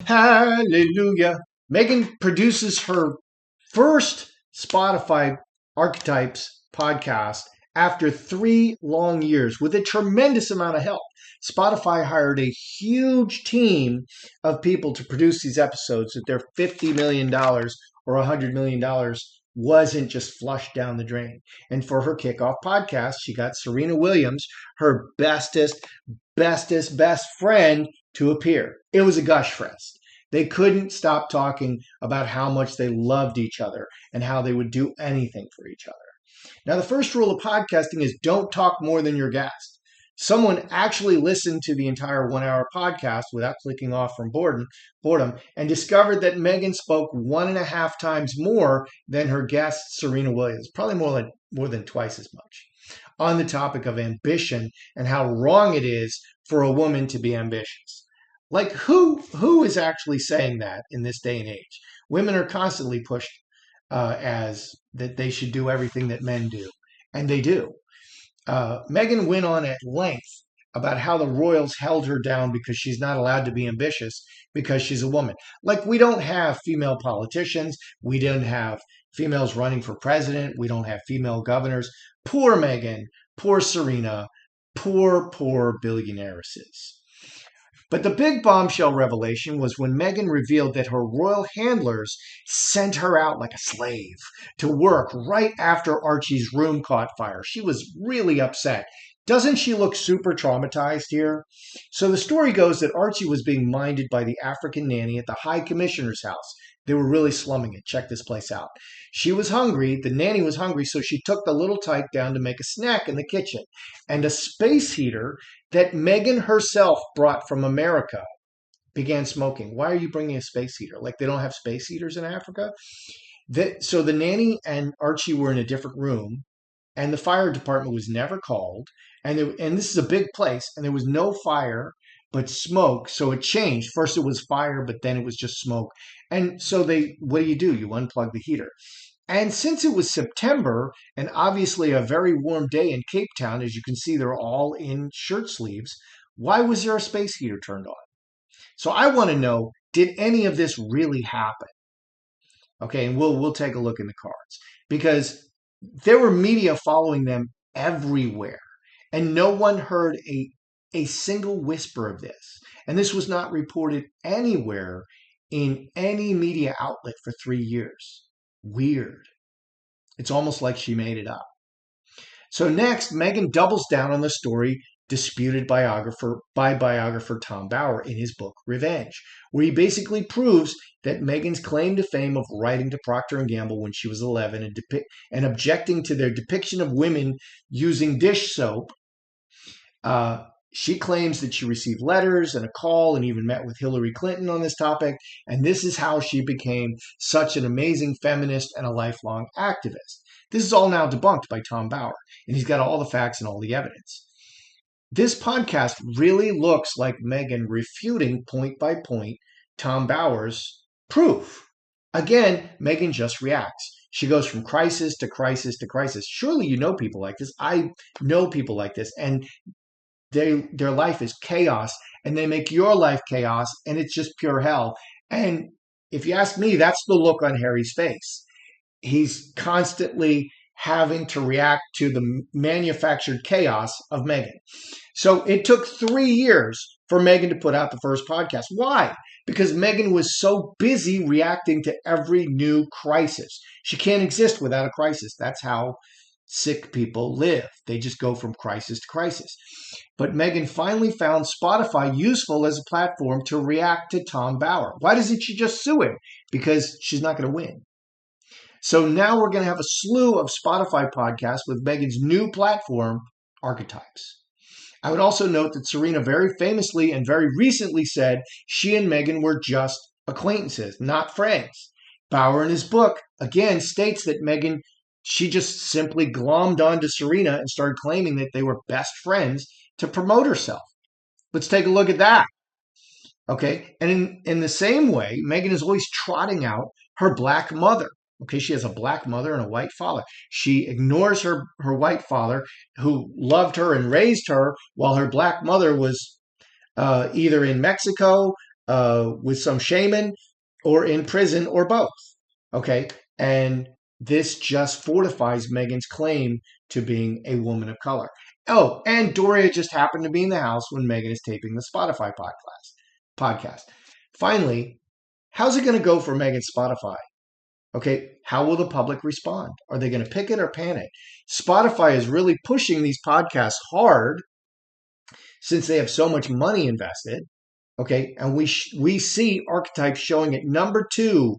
Hallelujah. Meghan produces her first Spotify Archetypes podcast after 3 long years with a tremendous amount of help. Spotify hired a huge team of people to produce these episodes that their $50 million or $100 million wasn't just flushed down the drain. And for her kickoff podcast, she got Serena Williams, her best friend, to appear. It was a gush fest. They couldn't stop talking about how much they loved each other and how they would do anything for each other. Now, the first rule of podcasting is don't talk more than your guest. Someone actually listened to the entire 1 hour podcast without clicking off from boredom and discovered that Meghan spoke 1.5 times more than her guest, Serena Williams, probably more than twice as much, on the topic of ambition and how wrong it is for a woman to be ambitious. Like who is actually saying that in this day and age? Women are constantly pushed as that they should do everything that men do, and they do. Meghan went on at length about how the royals held her down because she's not allowed to be ambitious because she's a woman. Like we don't have female politicians, we don't have females running for president, we don't have female governors. Poor Meghan, poor Serena, poor billionairesses. But the big bombshell revelation was when Meghan revealed that her royal handlers sent her out like a slave to work right after Archie's room caught fire. She was really upset. Doesn't she look super traumatized here? So the story goes that Archie was being minded by the African nanny at the High Commissioner's house. They were really slumming it. Check this place out. She was hungry. The nanny was hungry, so she took the little tyke down to make a snack in the kitchen. And a space heater that Meghan herself brought from America began smoking. Why are you bringing a space heater? Like they don't have space heaters in Africa? So the nanny and Archie were in a different room, and the fire department was never called. And this is a big place, and there was no fire but smoke. So it changed. First it was fire, but then it was just smoke. And so what do? You unplug the heater. And since it was September and obviously a very warm day in Cape Town, as you can see, they're all in shirt sleeves, why was there a space heater turned on? So I want to know, did any of this really happen? Okay, and we'll take a look in the cards because there were media following them everywhere, and no one heard a single whisper of this. And this was not reported anywhere in any media outlet for 3 years. Weird. It's almost like she made it up. So next, Meghan doubles down on the story disputed by biographer Tom Bower in his book Revenge, where he basically proves that Meghan's claim to fame of writing to Procter & Gamble when she was 11 and objecting to their depiction of women using dish soap. She claims that she received letters and a call and even met with Hillary Clinton on this topic. And this is how she became such an amazing feminist and a lifelong activist. This is all now debunked by Tom Bower, and he's got all the facts and all the evidence. This podcast really looks like Meghan refuting point by point Tom Bower's proof. Again, Meghan just reacts. She goes from crisis to crisis to crisis. Surely you know people like this. I know people like this. And their life is chaos, and they make your life chaos, and it's just pure hell. And if you ask me, that's the look on Harry's face. He's constantly having to react to the manufactured chaos of Meghan. So it took 3 years for Meghan to put out the first podcast. Why? Because Meghan was so busy reacting to every new crisis. She can't exist without a crisis. That's how sick people live. They just go from crisis to crisis. But Meghan finally found Spotify useful as a platform to react to Tom Bower. Why doesn't she just sue him? Because she's not going to win. So now we're going to have a slew of Spotify podcasts with Meghan's new platform, Archetypes. I would also note that Serena very famously and very recently said she and Meghan were just acquaintances, not friends. Bower in his book, again, states that Meghan, she just simply glommed onto Serena and started claiming that they were best friends to promote herself. Let's take a look at that. Okay, and in the same way, Meghan is always trotting out her black mother. Okay, she has a black mother and a white father. She ignores her white father, who loved her and raised her, while her black mother was either in Mexico with some shaman or in prison or both. Okay. And this just fortifies Meghan's claim to being a woman of color. Oh, and Doria just happened to be in the house when Meghan is taping the Spotify podcast. Finally, how's it going to go for Meghan's Spotify? Okay, how will the public respond? Are they going to pick it or panic? Spotify is really pushing these podcasts hard since they have so much money invested. Okay, and we see Archetypes showing at #2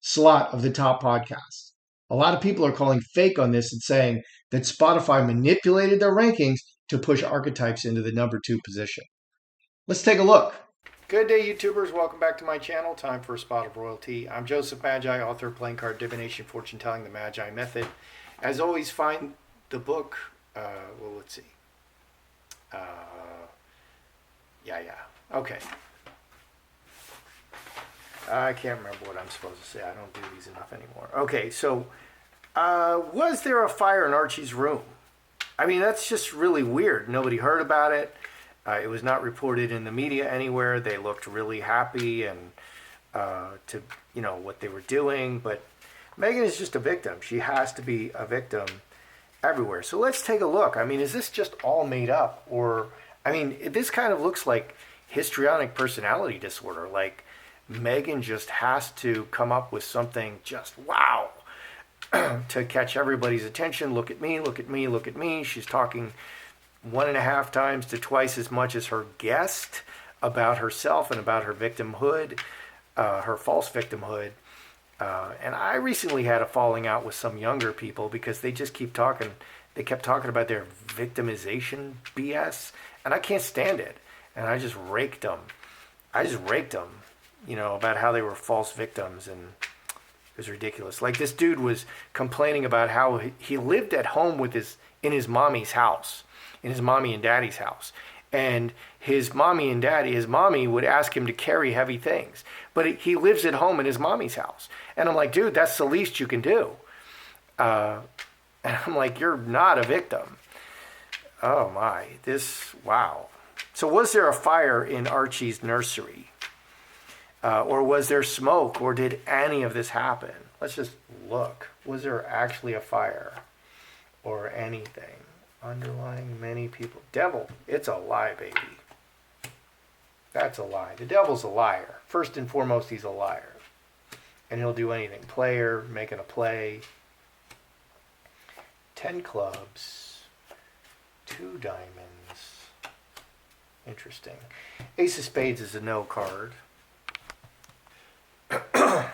slot of the top podcasts. A lot of people are calling fake on this and saying that Spotify manipulated their rankings to push Archetypes into the #2 position. Let's take a look. Good day, YouTubers. Welcome back to my channel. Time for a Spot of Royalty. I'm Joseph Magi, author of Playing Card Divination, Fortune Telling, the Magi Method. As always, find the book. Well, let's see. Okay. I can't remember what I'm supposed to say. I don't do these enough anymore. Okay, so was there a fire in Archie's room? I mean, that's just really weird. Nobody heard about it. It was not reported in the media anywhere. They looked really happy and to what they were doing. But Meghan is just a victim. She has to be a victim everywhere. So let's take a look. I mean, is this just all made up? Or, I mean, this kind of looks like histrionic personality disorder. Like Meghan just has to come up with something just wow to catch everybody's attention. Look at me, look at me, look at me. She's talking 1.5 times to twice as much as her guest about herself and about her victimhood, her false victimhood. And I recently had a falling out with some younger people because they just keep talking. They kept talking about their victimization BS, and I can't stand it. And I just raked them. About how they were false victims, and it was ridiculous. Like this dude was complaining about how he lived at home in his mommy's house, in his mommy and daddy's house. And his mommy would ask him to carry heavy things. But he lives at home in his mommy's house. And I'm like, dude, that's the least you can do. And I'm like, you're not a victim. Oh my, wow. So was there a fire in Archie's nursery? Or was there smoke? Or did any of this happen? Let's just look. Was there actually a fire? Or anything? Underlying many people. Devil, it's a lie, baby. That's a lie. The devil's a liar. First and foremost, he's a liar. And he'll do anything. Player, making a play. 10 clubs. 2 diamonds. Interesting. Ace of spades is a no card.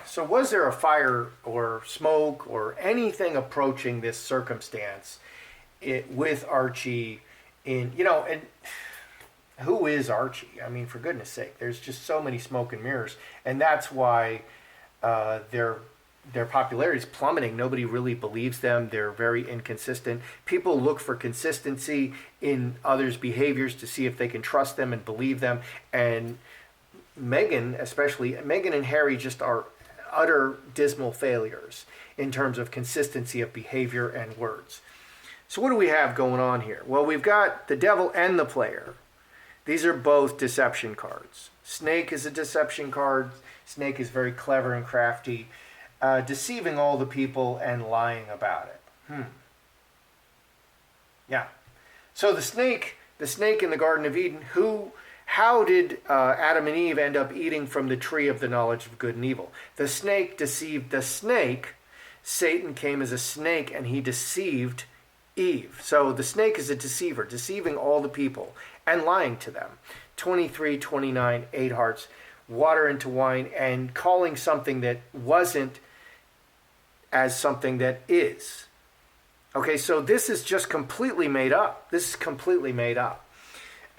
So was there a fire or smoke or anything approaching this circumstance with Archie and who is Archie? I mean, for goodness sake, there's just so many smoke and mirrors, and that's why their popularity is plummeting. Nobody really believes them. They're very inconsistent. People look for consistency in others' behaviors to see if they can trust them and believe them. And Meghan and Harry just are utter dismal failures in terms of consistency of behavior and words. So what do we have going on here? Well, we've got the devil and the player. These are both deception cards. Snake is a deception card. Snake is very clever and crafty, deceiving all the people and lying about it. Yeah. So the snake in the Garden of Eden, how did Adam and Eve end up eating from the tree of the knowledge of good and evil? The snake deceived the snake. Satan came as a snake and he deceived Eve. So the snake is a deceiver, deceiving all the people and lying to them. 23, 29, 8 hearts, water into wine, and calling something that wasn't as something that is. Okay, so this is just completely made up. This is completely made up.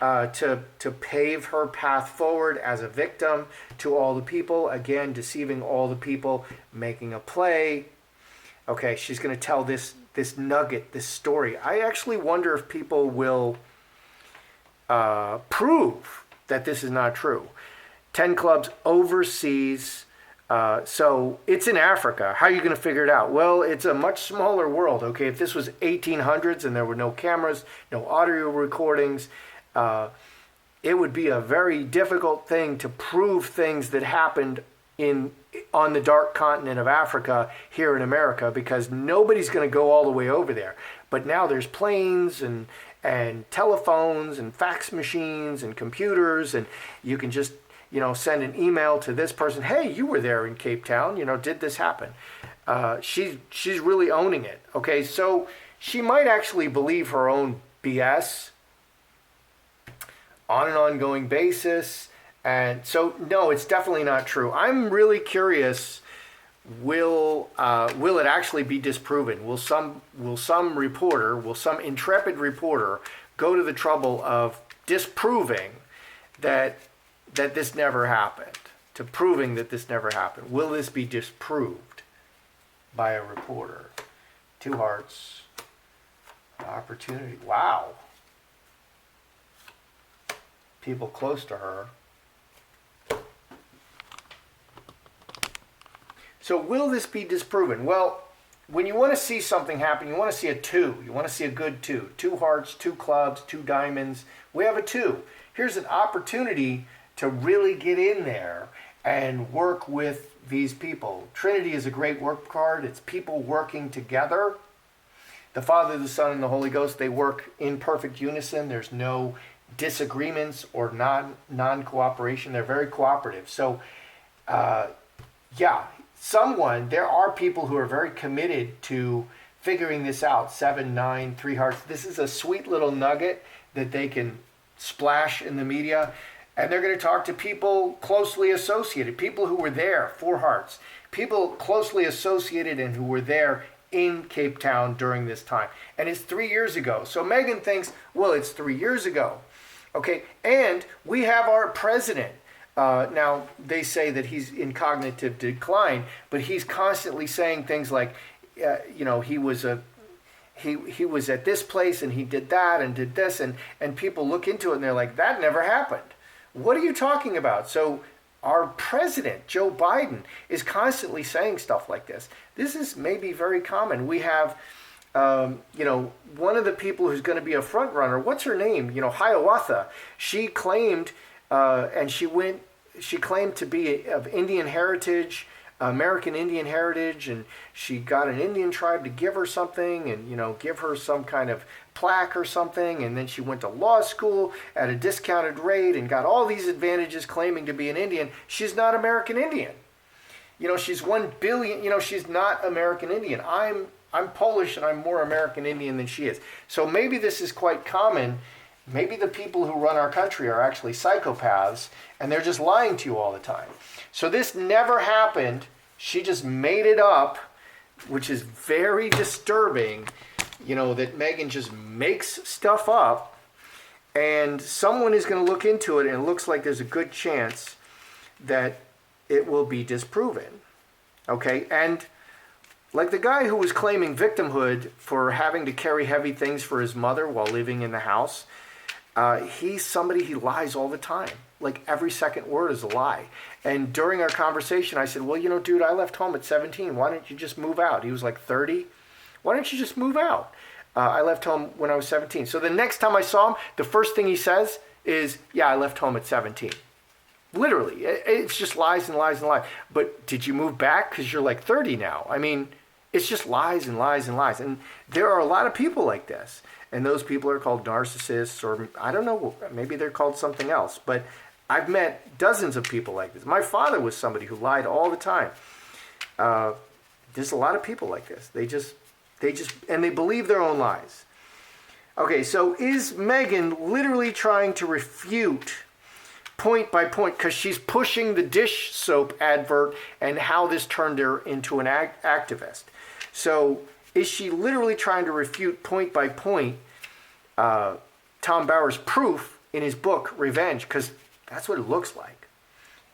To pave her path forward as a victim to all the people. Again, deceiving all the people, making a play. Okay, she's going to tell this nugget, this story. I actually wonder if people will prove that this is not true. 10 clubs overseas. So it's in Africa. How are you going to figure it out? Well, it's a much smaller world. Okay, if this was 1800s and there were no cameras, no audio recordings, it would be a very difficult thing to prove things that happened on the dark continent of Africa here in America, because nobody's going to go all the way over there. But now there's planes and telephones and fax machines and computers, and you can just, send an email to this person. Hey, you were there in Cape Town. Did this happen? She's really owning it. Okay, so she might actually believe her own BS on an ongoing basis. And so, no, it's definitely not true. I'm really curious, will it actually be disproven? Will some intrepid reporter go to the trouble of disproving that this never happened, to proving that this never happened? Will this be disproved by a reporter? 2 hearts. Opportunity. Wow. People close to her. So will this be disproven? Well, when you want to see something happen, you want to see a 2. You want to see a good 2. 2 hearts, 2 clubs, 2 diamonds. We have a 2. Here's an opportunity to really get in there and work with these people. Trinity is a great work card. It's people working together. The Father, the Son, and the Holy Ghost, they work in perfect unison. There's no disagreements or non-cooperation. They're very cooperative. So, there are people who are very committed to figuring this out. 7, 9, 3 hearts. This is a sweet little nugget that they can splash in the media. And they're going to talk to people closely associated, people who were there, 4 hearts, people closely associated and who were there in Cape Town during this time. And it's 3 years ago. So Meghan thinks, well, it's 3 years ago. Okay, and we have our president. Now, they say that he's in cognitive decline, but he's constantly saying things like, he was at this place and he did that and did this, and people look into it and they're like, that never happened. What are you talking about? So our president, Joe Biden, is constantly saying stuff like this. This is maybe very common. We have, one of the people who's going to be a front runner, what's her name? Hiawatha. She claimed, she claimed to be of Indian heritage, American Indian heritage, and she got an Indian tribe to give her something and, give her some kind of plaque or something. And then she went to law school at a discounted rate and got all these advantages claiming to be an Indian. She's not American Indian. She's 1 billion, she's not American Indian. I'm Polish and I'm more American Indian than she is. So maybe this is quite common. Maybe the people who run our country are actually psychopaths and they're just lying to you all the time. So this never happened. She just made it up, which is very disturbing, that Meghan just makes stuff up, and someone is going to look into it, and it looks like there's a good chance that it will be disproven. Okay? And like the guy who was claiming victimhood for having to carry heavy things for his mother while living in the house, he's somebody, he lies all the time. Like every second word is a lie. And during our conversation, I said, well, dude, I left home at 17. Why don't you just move out? He was like 30. Why don't you just move out? I left home when I was 17. So the next time I saw him, the first thing he says is, yeah, I left home at 17. Literally. It's just lies and lies and lies. But did you move back? Because you're like 30 now. I mean, it's just lies and lies and lies. And there are a lot of people like this. And those people are called narcissists, or I don't know, maybe they're called something else. But I've met dozens of people like this. My father was somebody who lied all the time. There's a lot of people like this. And they believe their own lies. Okay, so is Meghan literally trying to refute point by point, because she's pushing the dish soap advert and how this turned her into an activist? So is she literally trying to refute point by point Tom Bauer's proof in his book, Revenge? Because that's what it looks like.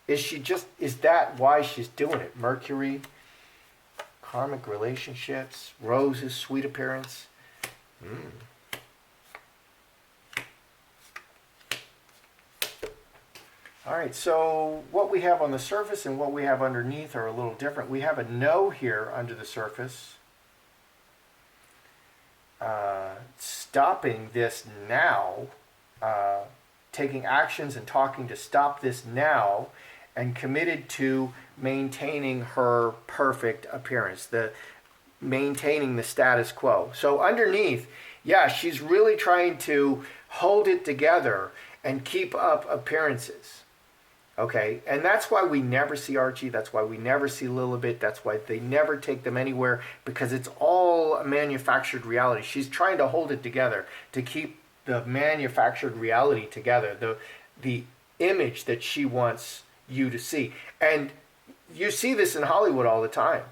Is that why she's doing it? Mercury, karmic relationships, Rose's sweet appearance. All right, so what we have on the surface and what we have underneath are a little different. We have a no here under the surface. Stopping this now taking actions and talking to stop this now, and committed to maintaining her perfect appearance, maintaining the status quo. So underneath, yeah, she's really trying to hold it together and keep up appearances. Okay, and that's why we never see Archie. That's why we never see Lilibet. That's why they never take them anywhere, because it's all a manufactured reality. She's trying to hold it together to keep the manufactured reality together, the image that she wants you to see. And you see this in Hollywood all the time.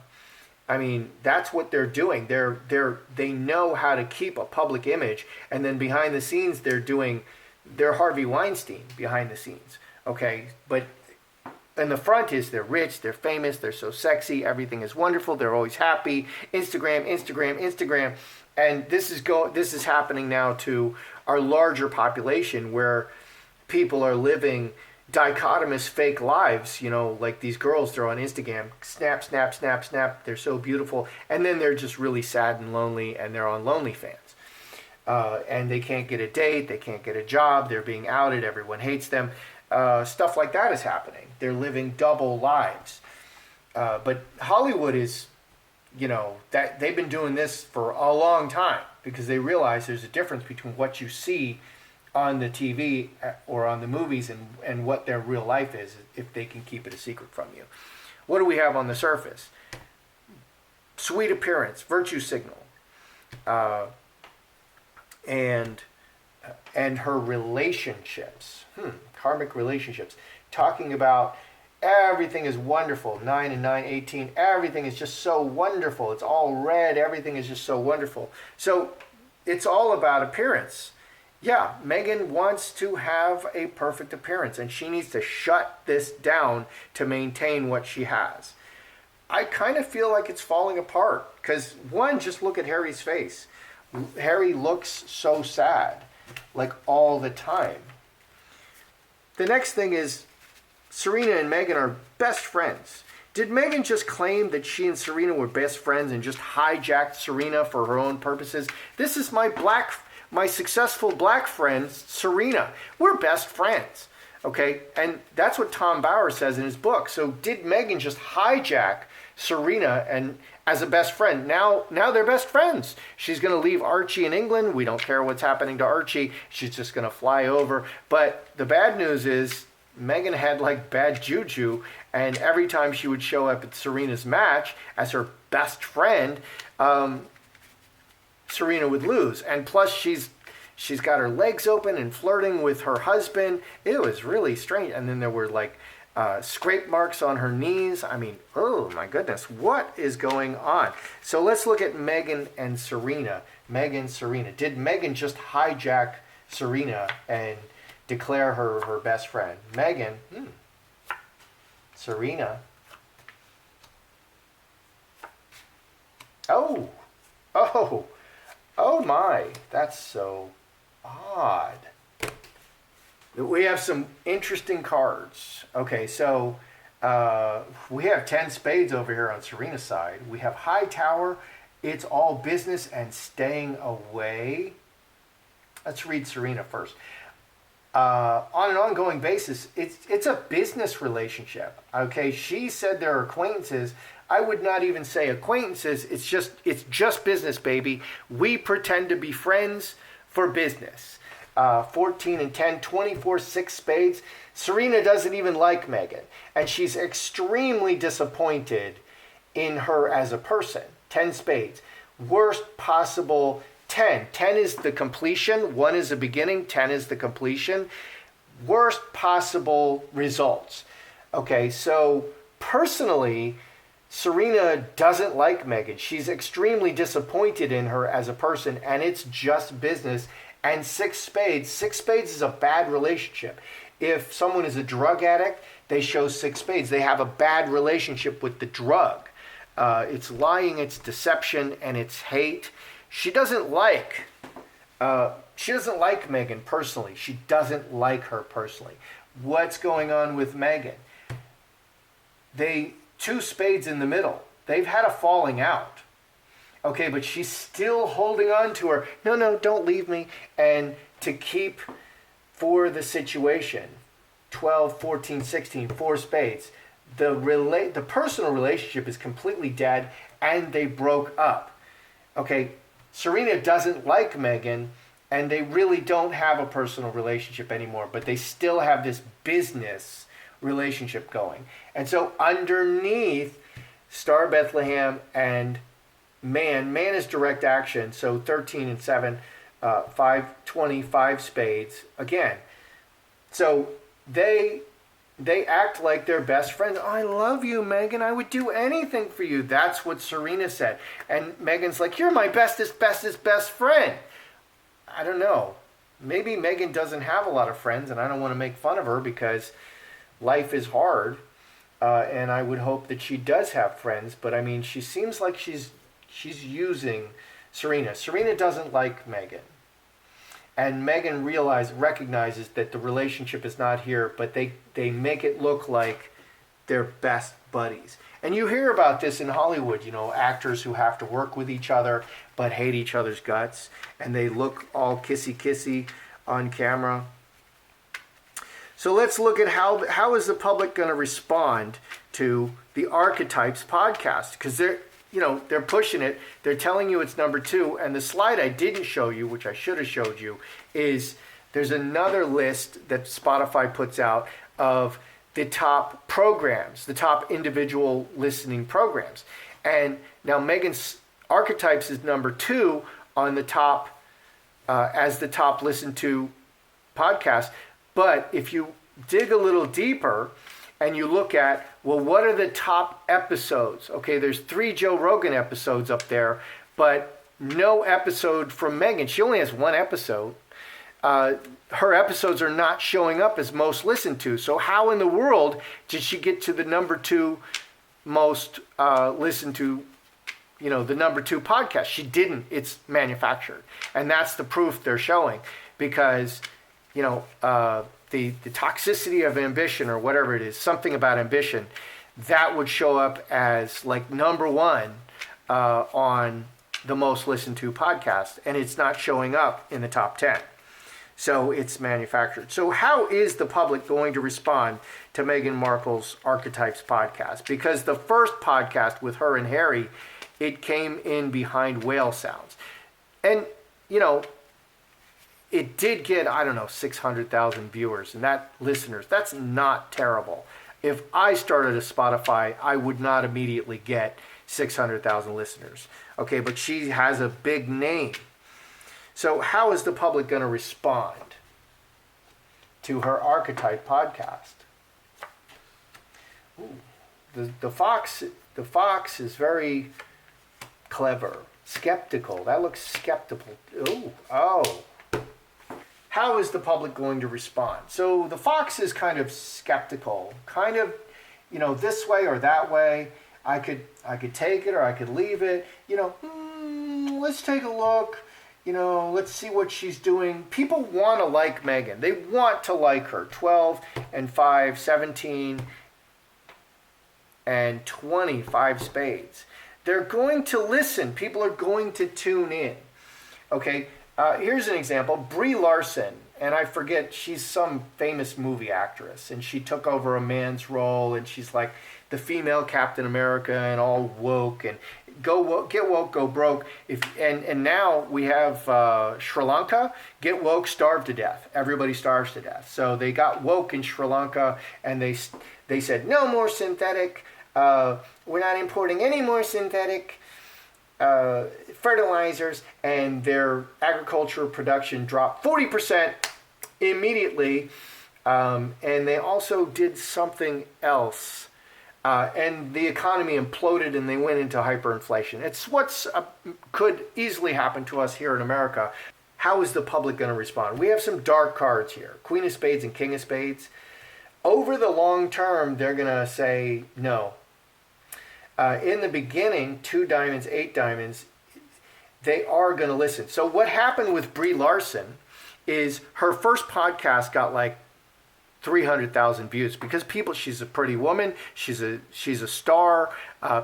I mean, that's what they're doing. They know how to keep a public image, and then behind the scenes they're Harvey Weinstein behind the scenes. Okay, but in the front is they're rich, they're famous, they're so sexy, everything is wonderful, they're always happy. Instagram, and this is happening now to our larger population, where people are living dichotomous fake lives. Like these girls, they're on Instagram, snap, they're so beautiful, and then they're just really sad and lonely, and they're on OnlyFans. And they can't get a date, they can't get a job, they're being outed, everyone hates them. Stuff like that is happening. They're living double lives. But Hollywood is, that they've been doing this for a long time, because they realize there's a difference between what you see on the TV or on the movies and what their real life is, if they can keep it a secret from you. What do we have on the surface? Sweet appearance, virtue signal, and her relationships. Karmic relationships, talking about everything is wonderful. 9 and 9, 18, everything is just so wonderful. It's all red, everything is just so wonderful. So it's all about appearance. Yeah, Meghan wants to have a perfect appearance, and she needs to shut this down to maintain what she has. I kind of feel like it's falling apart, because one, just look at Harry's face. Harry looks so sad, like all the time. The next thing is, Serena and Meghan are best friends. Did Meghan just claim that she and Serena were best friends and just hijacked Serena for her own purposes? This is my successful black friend, Serena. We're best friends. Okay? And that's what Tom Bauer says in his book. So did Meghan just hijack Serena and as a best friend? Now they're best friends. She's going to leave Archie in England. We don't care what's happening to Archie. She's just going to fly over. But the bad news is Meghan had like bad juju, and every time she would show up at Serena's match as her best friend, Serena would lose. And plus she's got her legs open and flirting with her husband. It was really strange. And then there were like scrape marks on her knees. I mean, oh my goodness, what is going on? So let's look at Meghan and Serena. Serena. Did Meghan just hijack Serena and declare her best friend? Meghan, Serena. Oh my, that's so odd. We have some interesting cards. Okay, so we have 10 spades over here on Serena's side. We have High Tower. It's all business and staying away. Let's read Serena first. On an ongoing basis, it's a business relationship. Okay, she said they're acquaintances. I would not even say acquaintances. It's just business, baby. We pretend to be friends for business. 14 and 10, 24, 6 spades. Serena doesn't even like Meghan, and she's extremely disappointed in her as a person. 10 spades. Worst possible 10. 10 is the completion. 1 is the beginning. 10 is the completion. Worst possible results. Okay, so personally, Serena doesn't like Meghan. She's extremely disappointed in her as a person, and it's just business. And 6 spades. 6 spades is a bad relationship. If someone is a drug addict, they show 6 spades. They have a bad relationship with the drug. It's lying, it's deception, and it's hate. She doesn't like Meghan personally. She doesn't like her personally. What's going on with Meghan? 2 spades in the middle. They've had a falling out. Okay, but she's still holding on to her. No, don't leave me. And to keep for the situation, 12, 14, 16, four spades, the personal relationship is completely dead, and they broke up. Okay, Serena doesn't like Meghan, and they really don't have a personal relationship anymore, but they still have this business relationship going. And so underneath Star Bethlehem and Man is direct action, so 13 and 7, 5, 20, 5 spades again. So they act like they're best friends. Oh, I love you, Meghan. I would do anything for you. That's what Serena said. And Meghan's like, you're my bestest best friend. I don't know. Maybe Meghan doesn't have a lot of friends, and I don't want to make fun of her because life is hard. And I would hope that she does have friends. But I mean, she seems like she's using Serena. Serena doesn't like Meghan. And Meghan recognizes that the relationship is not here, but they make it look like they're best buddies. And you hear about this in Hollywood, actors who have to work with each other but hate each other's guts, and they look all kissy on camera. So let's look at how is the public going to respond to the Archetypes podcast, because they're pushing it. They're telling you it's number 2. And the slide I didn't show you, which I should have showed you, is there's another list that Spotify puts out of the top programs, the top individual listening programs. And now Meghan's Archetypes is number 2 on the top, as the top listened to podcast. But if you dig a little deeper and you look at, well, what are the top episodes? Okay, there's 3 Joe Rogan episodes up there, but no episode from Meghan. She only has 1 episode. Her episodes are not showing up as most listened to. So how in the world did she get to the number 2 most listened to, the number 2 podcast? She didn't. It's manufactured. And that's the proof they're showing, because, the toxicity of ambition, or whatever it is, something about ambition, that would show up as like number 1 on the most listened to podcast, and it's not showing up in the top 10. So it's manufactured. So how is the public going to respond to Meghan Markle's Archetypes podcast? Because the first podcast with her and Harry, it came in behind whale sounds. And, it did get, 600,000 viewers and listeners. That's not terrible. If I started a Spotify, I would not immediately get 600,000 listeners. Okay, but she has a big name. So how is the public going to respond to her Archetype podcast? Ooh, the fox is very clever, skeptical. That looks skeptical. Oh. How is the public going to respond? So the fox is kind of skeptical, kind of, this way or that way. I could take it or I could leave it. Let's take a look. Let's see what she's doing. People want to like Meghan. They want to like her. 12 and 5, 17 and 25 spades. They're going to listen. People are going to tune in. Okay. Here's an example. Brie Larson, and I forget, she's some famous movie actress, and she took over a man's role, and she's like the female Captain America and all woke, and get woke, go broke. And now we have Sri Lanka, get woke, starve to death. Everybody starves to death. So they got woke in Sri Lanka, and they said, no more synthetic. We're not importing any more synthetic fertilizers, and their agricultural production dropped 40% immediately. And they also did something else. And the economy imploded and they went into hyperinflation. It's what's could easily happen to us here in America. How is the public going to respond? We have some dark cards here. Queen of Spades and King of Spades. Over the long term, they're going to say no. In the beginning, 2 diamonds, 8 diamonds, they are going to listen. So what happened with Brie Larson is her first podcast got like 300,000 views because she's a pretty woman, she's a star,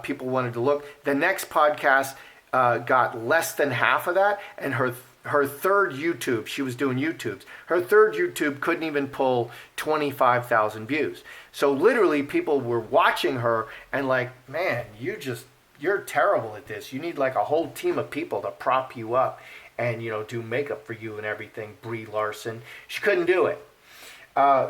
people wanted to look. The next podcast got less than half of that, and her her third YouTube, she was doing YouTubes. Her third YouTube couldn't even pull 25,000 views. So literally people were watching her and like, man, you're terrible at this. You need like a whole team of people to prop you up and, you know, do makeup for you and everything. Brie Larson, she couldn't do it.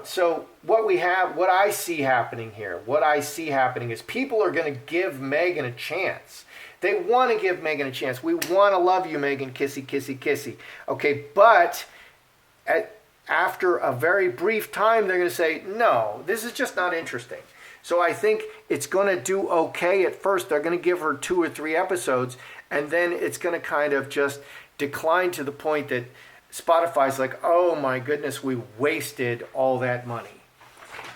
So what I see happening here, is people are going to give Meghan a chance. They want to give Meghan a chance. We want to love you, Meghan, kissy, kissy, kissy. Okay, but after a very brief time, they're going to say, no, this is just not interesting. So I think it's going to do okay at first. They're going to give her 2 or 3 episodes, and then it's going to kind of just decline to the point that Spotify's like, oh my goodness, we wasted all that money.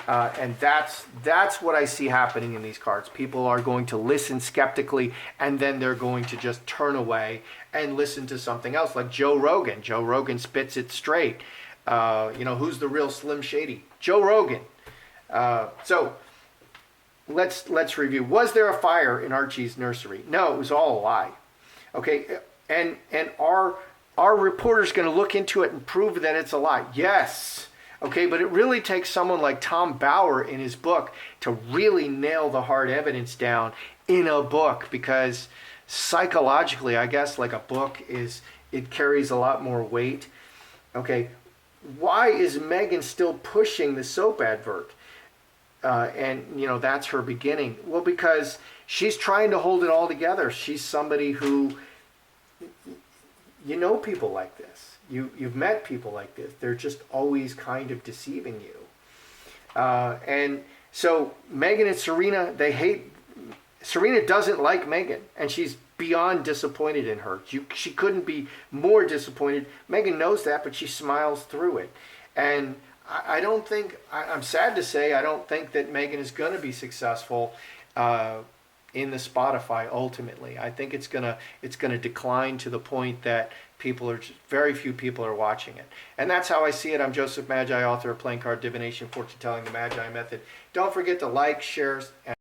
And that's what I see happening in these cards. People are going to listen skeptically, and then they're going to just turn away and listen to something else, like Joe Rogan. Joe Rogan spits it straight. Who's the real Slim Shady? Joe Rogan. So let's review. Was there a fire in Archie's nursery? No, it was all a lie. Okay, and our reporter's going to look into it and prove that it's a lie. Yes. Okay, but it really takes someone like Tom Bauer in his book to really nail the hard evidence down in a book, because psychologically, I guess, like a book it carries a lot more weight. Okay, why is Meghan still pushing the soap advert? And, that's her beginning. Well, because she's trying to hold it all together. She's somebody who, people like this. You've met people like this. They're just always kind of deceiving you. And so Meghan and Serena, Serena doesn't like Meghan, and she's beyond disappointed in her. She couldn't be more disappointed. Meghan knows that, but she smiles through it. And I'm sad to say, I don't think that Meghan is going to be successful in the Spotify ultimately. I think it's gonna decline to the point that very few people are watching it. And that's how I see it. I'm Joseph Magi, author of Playing Card Divination, Fortune Telling, the Magi Method. Don't forget to like, share, and